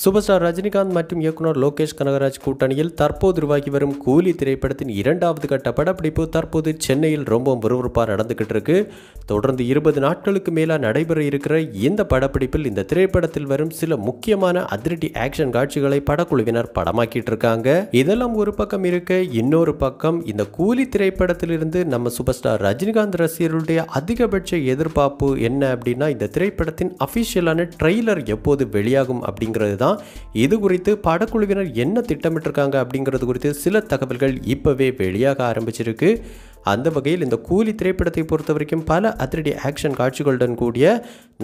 Super star Rajinikanth மற்றும் இயக்குனர் லோகேஷ் கனகராஜ் கூட்டணியில் தற்போது உருவாகி வரும் கூலி திரைப்படத்தின் இரண்டாவது கட்ட படப்பிடிப்பு தற்போது சென்னையில் ரொம்ப விறுவிறுப்பாக நடந்துகிட்டு இருக்கு. தொடர்ந்து 20 நாட்களுக்கு மேலாக நடைபெற இருக்கிற இந்த படப்பிடிப்பில் இந்த திரைப்படத்தில் வரும் சில முக்கியமான அதிரடி ஆக்ஷன் காட்சிகளை படக்குழுவினர் படமாக்கிட்டு இருக்காங்க. இதெல்லாம் ஒரு பக்கம் இருக்க, இன்னொரு பக்கம் இந்த கூலி திரைப்படத்திலிருந்து நம்ம சூப்பர் ஸ்டார் ரஜினிகாந்த் ரசிகர்களுடைய அதிகபட்ச எதிர்பார்ப்பு என்ன அப்படின்னா, இந்த திரைப்படத்தின் அபிஷியலான ட்ரெய்லர் எப்போது வெளியாகும் அப்படிங்கிறது தான். இது குறித்து படக்குழுவினர் என்ன திட்டமிட்டிருக்காங்க அப்படிங்கிறது குறித்து சில தகவல்கள் இப்பவே வெளியாக ஆரம்பிச்சிருக்கு. அந்த வகையில் இந்த கூலி திரைப்படத்தை பொறுத்த வரைக்கும் பல அதிரடி ஆக்ஷன் காட்சிகளுடன் கூடிய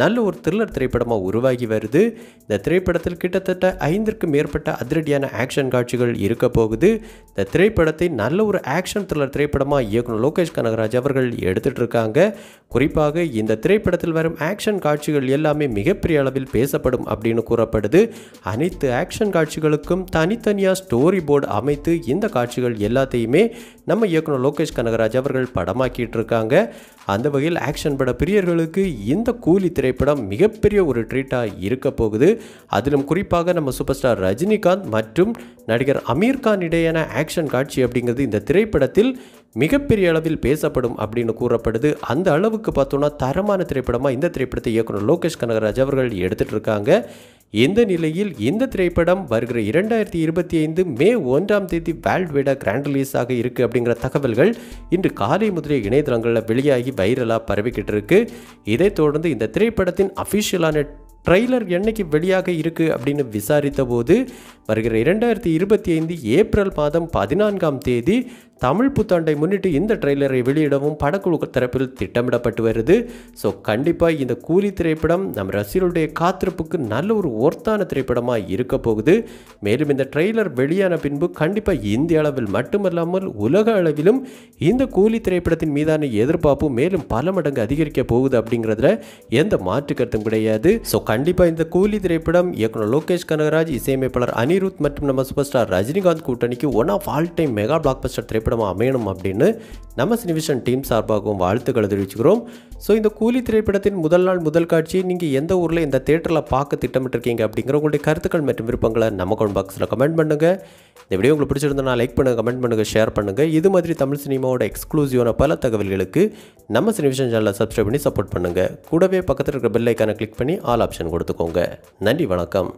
நல்ல ஒரு த்ரில்லர் திரைப்படமாக உருவாகி வருது. இந்த திரைப்படத்தில் கிட்டத்தட்ட 5க்கும் மேற்பட்ட அதிரடியான ஆக்ஷன் காட்சிகள் இருக்க போகுது. இந்த திரைப்படத்தை நல்ல ஒரு ஆக்ஷன் த்ரில்லர் திரைப்படமாக இயக்குனர் லோகேஷ் கனகராஜ் அவர்கள் எடுத்துட்டு இருக்காங்க. குறிப்பாக இந்த திரைப்படத்தில் வரும் ஆக்ஷன் காட்சிகள் எல்லாமே மிகப்பெரிய அளவில் பேசப்படும் அப்படின்னு கூறப்படுது. அனைத்து ஆக்ஷன் காட்சிகளுக்கும் தனித்தனியாக ஸ்டோரி போர்டு அமைத்து இந்த காட்சிகள் எல்லாத்தையுமே நம்ம இயக்குனர் லோகேஷ் கனகராஜ் அவர்கள் படமாக்கிட்டு இருக்காங்க. அந்த வகையில் ஆக்ஷன் பட பிரியர்களுக்கு இந்த கூலி திரைப்படம் மிகப்பெரிய ஒரு ட்ரீட்டாக இருக்க போகுது. அதிலும் குறிப்பாக நம்ம சூப்பர் ஸ்டார் ரஜினிகாந்த் மற்றும் நடிகர் அமீர் கான் இடையான ஆக்ஷன் காட்சி அப்படிங்கிறது இந்த திரைப்படத்தில் மிகப்பெரிய அளவில் பேசப்படும் அப்படின்னு கூறப்படுது. அந்த அளவுக்கு பார்த்தோன்னா தரமான திரைப்படமாக இந்த திரைப்படத்தை இயக்குனர் லோகேஷ் கனகராஜ் அவர்கள் எடுத்துட்டு இருக்காங்க. இந்த நிலையில் இந்த திரைப்படம் வருகிற 2025 மே 1ஆம் தேதி வேர்ல்ட் வைடாக கிராண்ட் ரிலீஸ் ஆக இருக்குது அப்படிங்கிற தகவல்கள் இன்று காலை முதலே இணையதளங்களில் வெளியாகி வைரலாக பரவிக்கிட்டு இருக்கு. இதைத் தொடர்ந்து இந்த திரைப்படத்தின் அஃபிஷியலான ட்ரெய்லர் என்னைக்கு வெளியாக இருக்குது அப்படின்னு விசாரித்த போது வருகிற 2025 ஏப்ரல் மாதம் 14ஆம் தேதி தமிழ் புத்தாண்டை முன்னிட்டு இந்த ட்ரெய்லரை வெளியிடவும் படக்குழு தரப்பில் திட்டமிடப்பட்டு வருது. ஸோ கண்டிப்பாக இந்த கூலி திரைப்படம் நம்ம ரசிகர்களுடைய காத்திருப்புக்கு நல்ல ஒரு ஒர்த்தான திரைப்படமாக இருக்க போகுது. மேலும் இந்த ட்ரெய்லர் வெளியான பின்பு கண்டிப்பாக இந்திய அளவில் மட்டுமல்லாமல் உலக அளவிலும் இந்த கூலி திரைப்படத்தின் மீதான எதிர்பார்ப்பு மேலும் பல மடங்கு அதிகரிக்க போகுது அப்படிங்கிறதுல எந்த மாற்று கருத்தும் கிடையாது. ஸோ கண்டிப்பாக இந்த கூலி திரைப்படம் இயக்குனர் லோகேஷ் கனகராஜ், இசையமைப்பாளர் அனிருத் மற்றும் நம்ம சூப்பர் ஸ்டார் ரஜினிகாந்த் கூட்டணிக்கு one of all time mega blockbuster திரைப்படம் அமையணும் அப்படின்னு நம்ம சினிவிஷன் டீம் சார்பாகவும் வாழ்த்துக்களை தெரிவிச்சுக்கிறோம். ஸோ இந்த கூலி திரைப்படத்தின் முதல் நாள் முதல் காட்சியை நீங்கள் எந்த ஊரில் இந்த தேட்டரில் பார்க்க திட்டமிட்டிருக்கீங்க அப்படிங்கிற உங்களுடைய கருத்துக்கள் மற்றும் விருப்பங்களை நம்ம கமெண்ட் பாக்ஸில் கமெண்ட் பண்ணுங்கள். இந்த வீடியோ உங்களுக்கு பிடிச்சிருந்தா லைக் பண்ணுங்கள், கமெண்ட் பண்ணுங்கள், ஷேர் பண்ணுங்கள். இது மாதிரி தமிழ் சினிமாவோட எக்ஸ்க்ளூசிவான பல தகவல்களுக்கு நம்ம சினிவிஷன் சேனலை சப்ஸ்கிரைப் பண்ணி சப்போர்ட் பண்ணுங்கள். கூடவே பக்கத்தில் இருக்கிற பெல் ஐக்கானை கிளிக் பண்ணி ஆல் ஆப்ஷன் கொடுத்துக்கோங்க. நன்றி, வணக்கம்.